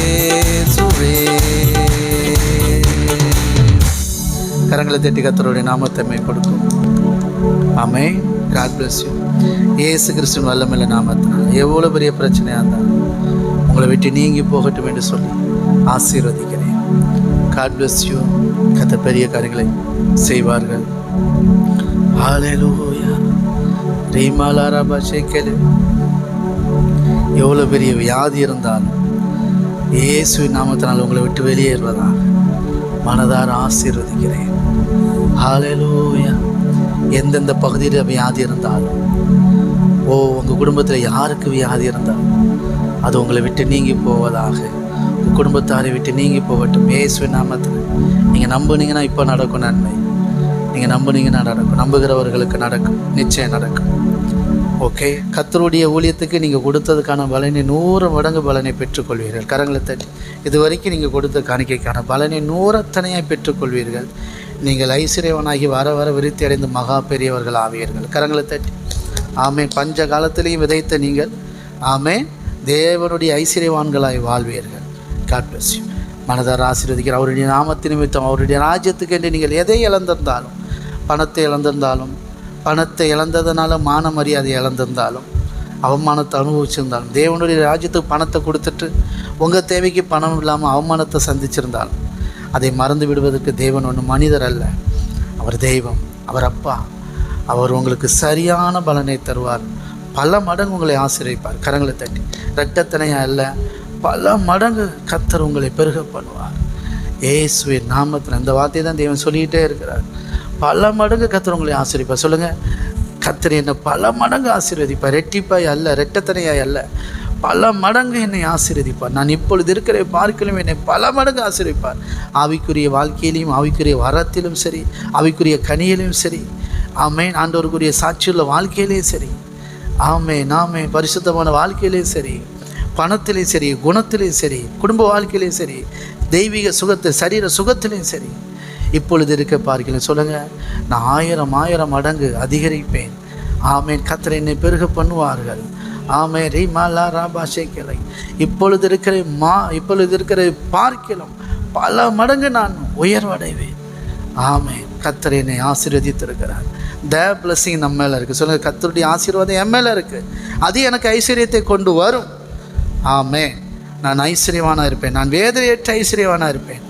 கரங்களை தட்டி கர்த்தருடைய நாமத்தை மேம்படுத்தும். ஆமென். God bless you. இயேசு கிறிஸ்துவின் வல்லமையுள்ள நாமத்தினால் எவ்வளோ பெரிய பிரச்சனையாக இருந்தாலும் உங்களை விட்டு நீங்கி போகட்டும் என்று சொல்லி ஆசீர்வதிக்கிறேன். God bless you. கர்த்தர் பெரிய காரியங்களை செய்வார்கள். ஹல்லேலூயா. ரீமாலாராபா ஷேக்கேலே. எவ்வளோ பெரிய வியாதி இருந்தாலும் இயேசுவின் நாமத்தினால் உங்களை விட்டு வெளியேறுவதாக மனதார ஆசீர்வதிக்கிறேன். ஹல்லேலூயா. எந்தெந்த பகுதியில் வியாதி இருந்தாலும், உங்கள் குடும்பத்தில் யாருக்கு வியாதி இருந்தாலும் அது உங்களை விட்டு நீங்கி போவதாக, உங்கள் குடும்பத்தாரை விட்டு நீங்கி போகட்டும் இயேசுவின் நாமத்தில். நீங்கள் நம்புனீங்கன்னா இப்போ நடக்கும் நன்மை. நீங்கள் நம்புனீங்கன்னா நடக்கும். நம்புகிறவர்களுக்கு நடக்கும், நிச்சயம் நடக்கும். ஓகே. கர்த்தருடைய ஊழியத்துக்கு நீங்கள் கொடுத்ததுக்கான பலனை 100 மடங்கு பலனை பெற்றுக்கொள்வீர்கள். கரங்களை தட்டி இது வரைக்கும் நீங்கள் கொடுத்த காணிக்கைக்கான பலனை 100 பெற்றுக்கொள்வீர்கள். நீங்கள் ஐஸ்வர்யவனாகி வர வர விருத்தி அடைந்து மகா பெரியவர்கள் ஆவீர்கள். கரங்களை தட்டி ஆமென். பஞ்ச காலத்திலையும் விதைத்த நீங்கள் ஆமென் தேவனுடைய ஐஸ்வர்யவான்களாய் வாழ்வீர்கள். God bless you. மனதார ஆசீர்வதிக்கிற அவருடைய நாமத்து நிமித்தம் அவருடைய ராஜ்யத்துக்கு என்று நீங்கள் எதை இழந்திருந்தாலும், பணத்தை இழந்ததுனால மான மரியாதை இழந்திருந்தாலும், அவமானத்தை அனுபவிச்சிருந்தாலும், தேவனுடைய ராஜ்யத்துக்கு பணத்தை கொடுத்துட்டு உங்கள் தேவைக்கு பணம் இல்லாமல் அவமானத்தை சந்திச்சிருந்தாலும் அதை மறந்து விடுவதற்கு தேவன் ஒன்றும் மனிதர் அல்ல, அவர் தெய்வம், அவர் அப்பா. அவர் உங்களுக்கு சரியான பலனை தருவார். பல மடங்கு உங்களை ஆசீர்வதிப்பார். கரங்களை தட்டி இரட்டத்தனையாக அல்ல, பல மடங்கு கர்த்தர் உங்களை பெருக பண்ணுவார். இயேசுவின் நாமத்தில் இந்த வார்த்தையை தான் தேவன் சொல்லிக்கிட்டே இருக்கிறார். பல மடங்கு கர்த்தர் உங்களை ஆசீர்வதிப்பார். சொல்லுங்கள், கர்த்தர் என்னை பல மடங்கு ஆசீர்வதிப்பார். ரெட்டிப்பாய் அல்ல, ரெட்டத்தனையாய் அல்ல, பல மடங்கு என்னை ஆசீர்வதிப்பார். நான் இப்பொழுது இருக்கிற பார்க்கலும் என்னை பல மடங்கு ஆசீர்வதிப்பார். ஆவிக்குரிய வாழ்க்கையிலையும், ஆவிக்குரிய வரத்திலும் சரி, ஆவிக்குரிய கனியிலும் சரி, ஆமென். ஆண்டவருக்குரிய சாட்சியுள்ள வாழ்க்கையிலையும் சரி, ஆமென் ஆமென். பரிசுத்தமான வாழ்க்கையிலையும் சரி, பணத்திலையும் சரி, குணத்திலையும் சரி, குடும்ப வாழ்க்கையிலையும் சரி, தெய்வீக சுகத்தை சரீர சுகத்திலையும் சரி, இப்பொழுது இருக்க பார்க்கலாம். சொல்லுங்கள், நான் 1000 மடங்கு அதிகரிப்பேன். ஆமென். கர்த்தர் என்னை பெருக பண்ணுவார்கள். ஆமென். ரீமாலா ராபாஷே கிளை. இப்பொழுது இருக்கிற பார்க்கலாம் பல மடங்கு நான் உயர்வடைவேன். ஆமென். கர்த்தர் என்னை ஆசீர்வதித்திருக்கிறார். பிளஸிங் நம்ம மேலே இருக்குது. சொல்லுங்கள், கர்த்தருடைய ஆசீர்வாதம் என் மேலே இருக்குது. அது எனக்கு ஐஸ்வர்யத்தை கொண்டு வரும். ஆமென். நான் ஐஸ்வர்யவானாக இருப்பேன். நான் வேதனையற்ற ஐஸ்வர்யவானாக இருப்பேன்.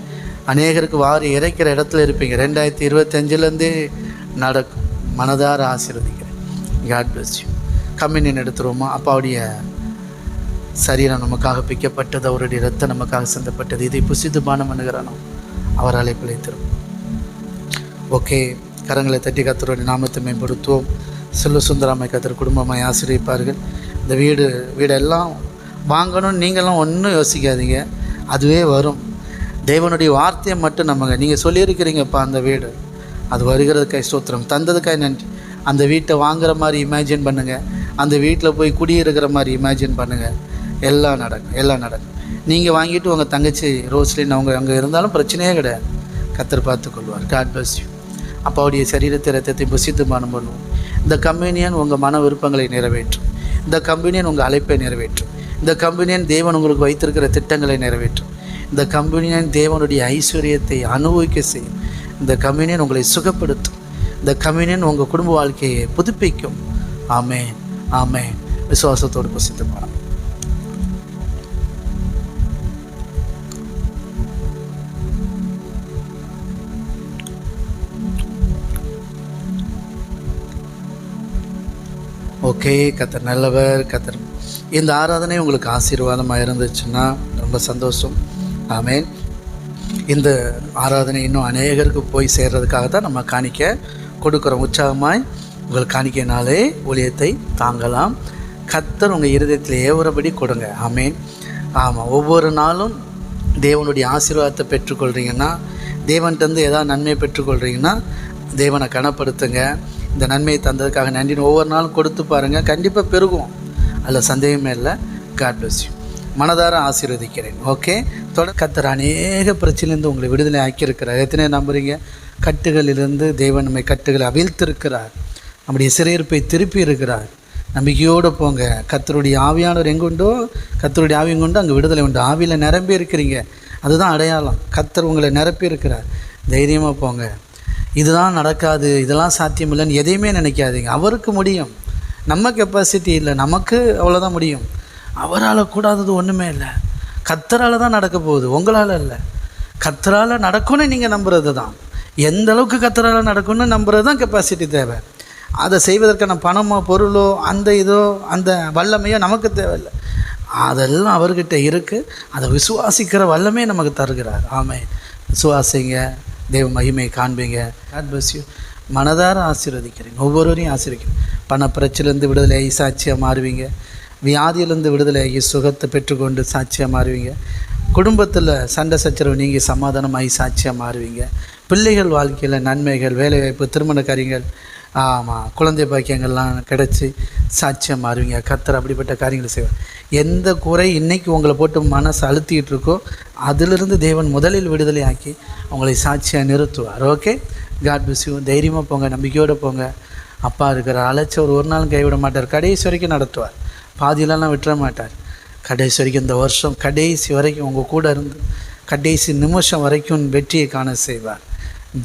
அநேகருக்கு வாரி இறைக்கிற இடத்துல இருப்பீங்க. 2025 நடக்கும். மனதார ஆசீர்வதிக்கிறேன். God bless you. கம்யூனியன் எடுத்துருவோமா? அப்பாவுடைய சரீரம் நமக்காக பிக்கப்பட்டது, அவருடைய இரத்தம் நமக்காக சிந்தப்பட்டது. இதை புசித்து பானம் பண்ணுகிறானோ அவராலே பிழைத்திரும். ஓகே. கரங்களை தட்டி கர்த்தருடைய நாமத்தை மேம்படுத்துவோம். செல்வ சுந்தராமை கர்த்தர் குடும்பமாய் ஆசீர்வதிப்பார்கள். இந்த வீடெல்லாம் வாங்கணும்னு நீங்களாம் ஒன்றும் யோசிக்காதீங்க, அதுவே வரும். தேவனுடைய வார்த்தையை மட்டும் நம்புங்க. நீங்கள் சொல்லியிருக்கிறீங்கப்பா அந்த வீடு, அது வருகிறதுக்காய் ஸ்தோத்திரம், தந்ததுக்காய் நன்றி. அந்த வீட்டை வாங்குகிற மாதிரி இமேஜின் பண்ணுங்கள். அந்த வீட்டில் போய் குடியிருக்கிற மாதிரி இமேஜின் பண்ணுங்கள். எல்லாம் நடக்கும். நீங்கள் வாங்கிட்டு உங்கள் தங்கச்சி ரோஸ்லின் அவங்க அங்கே இருந்தாலும் பிரச்சனையே கிடையாது. கர்த்தர் பார்த்துக்கொள்வார். God bless you. அப்பாவுடைய சரீரத்தை ரத்தத்தை புசித்து பானம் பண்ணுவோம். இந்த கம்யூனியன் உங்கள் மன விருப்பங்களை நிறைவேற்றும். இந்த கம்யூனியன் உங்கள் அழைப்பை நிறைவேற்றும். இந்த கம்யூனியன் தேவன் உங்களுக்கு வைத்திருக்கிற திட்டங்களை நிறைவேற்றும். இந்த கம்யூனியன் தேவனுடைய ஐஸ்வர்யத்தை அனுபவிக்க செய்யும். இந்த கம்யூனியன் உங்களை சுகப்படுத்தும். இந்த கம்யூனியன் உங்கள் குடும்ப வாழ்க்கையை புதுப்பிக்கும். ஆமென் ஆமென். விசுவாசத்தோடு புசித்து பானம். ஓகே. கர்த்தர் நல்லவர். கர்த்தர் இந்த ஆராதனை உங்களுக்கு ஆசீர்வாதமாக இருந்துச்சுன்னா ரொம்ப சந்தோஷம். ஆமென். இந்த ஆராதனை இன்னும் அநேகருக்கு போய் சேர்றதுக்காக தான் நம்ம காணிக்க கொடுக்குறோம். உற்சாகமாய் உங்கள் காணிக்கையினாலே ஊழியத்தை தாங்கலாம். கர்த்தர் உங்கள் இருதயத்தில் ஏவுறபடி கொடுங்க. ஆமென். ஆமாம். ஒவ்வொரு நாளும் தேவனுடைய ஆசீர்வாதத்தை பெற்றுக்கொள்கிறீங்கன்னா, தேவன்கிட்டருந்து ஏதாவது நன்மையை பெற்றுக்கொள்கிறீங்கன்னா தேவனை கனப்படுத்துங்க. இந்த நன்மையை தந்ததுக்காக நன்றின்னு ஒவ்வொரு நாளும் கொடுத்து பாருங்கள். கண்டிப்பாக பெருகும், அதில் சந்தேகமே இல்லை. God bless you. மனதார ஆசீர்வதிக்கிறேன். ஓகே. கர்த்தர் அநேக பிரச்சனையிலிருந்து உங்களை விடுதலை ஆக்கியிருக்கிறார். எத்தனை நம்புறீங்க? கட்டுகளிலிருந்து தேவன் நம்மை கட்டுகளை அவிழ்த்திருக்கிறார். நம்முடைய சிறையிருப்பை திருப்பி இருக்கிறார். நம்பிக்கையோடு போங்க. கர்த்தருடைய ஆவியானவர் எங்குண்டோ கர்த்தருடைய ஆவி எங்குண்டோ அங்கே விடுதலை உண்டு. ஆவியில் நிரம்பி இருக்கிறீங்க, அதுதான் அடையாளம். கர்த்தர் உங்களை நிரப்பி இருக்கிறார். தைரியமாக போங்க. இதுதான் நடக்காது, இதெல்லாம் சாத்தியம் இல்லைன்னு எதையுமே நினைக்காதீங்க. அவருக்கு முடியும். நம்ம கெப்பாசிட்டி இல்லை, நமக்கு அவ்வளோதான் முடியும். அவரால் கூடாதது ஒன்றுமே இல்லை. கர்த்தரால் தான் நடக்க போகுது, உங்களால் இல்லை. கர்த்தரால் நடக்கும்னு நீங்கள் நம்புறது தான். எந்த அளவுக்கு கர்த்தரால் நடக்கும்னு நம்புறது தான் கெப்பாசிட்டி தேவை. அதை செய்வதற்கான பணமோ பொருளோ அந்த இதோ அந்த வல்லமையோ நமக்கு தேவையில்லை. அதெல்லாம் அவர்கிட்ட இருக்குது. அதை விசுவாசிக்கிற வல்லமே நமக்கு தருகிறார். ஆமென். விசுவாசிங்க, தேவ மகிமை காண்பீங்க. God bless you. மனதார ஆசீர்வதிக்கிறேன். ஒவ்வொருவரையும் ஆசீர்வதிக்கிறேன். பண பிரச்சனையிலேருந்து விடுதலையாகி சாட்சியாக மாறுவீங்க. வியாதியிலேருந்து விடுதலையாகி சுகத்தை பெற்றுக்கொண்டு சாட்சியாக மாறுவீங்க. குடும்பத்தில் சண்டை சச்சரவு நீங்கி சமாதானமாகி சாட்சியாக மாறுவீங்க. பிள்ளைகள் வாழ்க்கையில் நன்மைகள், வேலைவாய்ப்பு, திருமண காரியங்கள், ஆமாம், குழந்தை பாக்கியங்கள்லாம் கிடச்சி சாட்சியாக மாறுவீங்க. கர்த்தர் அப்படிப்பட்ட காரியங்களை செய்வார். எந்த குறை இன்றைக்கி உங்களை போட்டு மனசு அழுத்திக்கிட்டு இருக்கோ அதிலிருந்து தேவன் முதலில் விடுதலை ஆக்கி உங்களை சாட்சியாக நிறுத்துவார். Okay, God bless you. தைரியமாக போங்க, நம்பிக்கையோடு போங்க. அப்பா இருக்கிற அழைச்சவர் ஒரு நாளும் கைவிட மாட்டார். கடைசி வரைக்கும் நடத்துவார். பாதியிலலாம் விட்டுற மாட்டார். கடைசி வரைக்கும், இந்த வருஷம் கடைசி வரைக்கும் உங்கள் கூட இருந்து கடைசி நிமிஷம் வரைக்கும் வெற்றியை காண செய்வார்.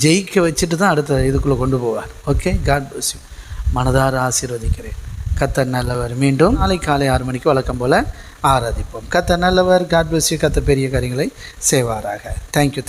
ஜெயிக்க வச்சுட்டு தான் அடுத்த இதுக்குள்ளே கொண்டு போவார். Okay, God bless you. மனதார ஆசீர்வதிக்கிறேன். கர்த்தர் நல்லவர். மீண்டும் நாளை காலை 6 மணிக்கு வழக்கம் போல் ஆராதிப்போம். கர்த்தர் நல்லவர். God bless you. கர்த்தர் பெரிய காரியங்களை செய்வாராக. தேங்க்யூ.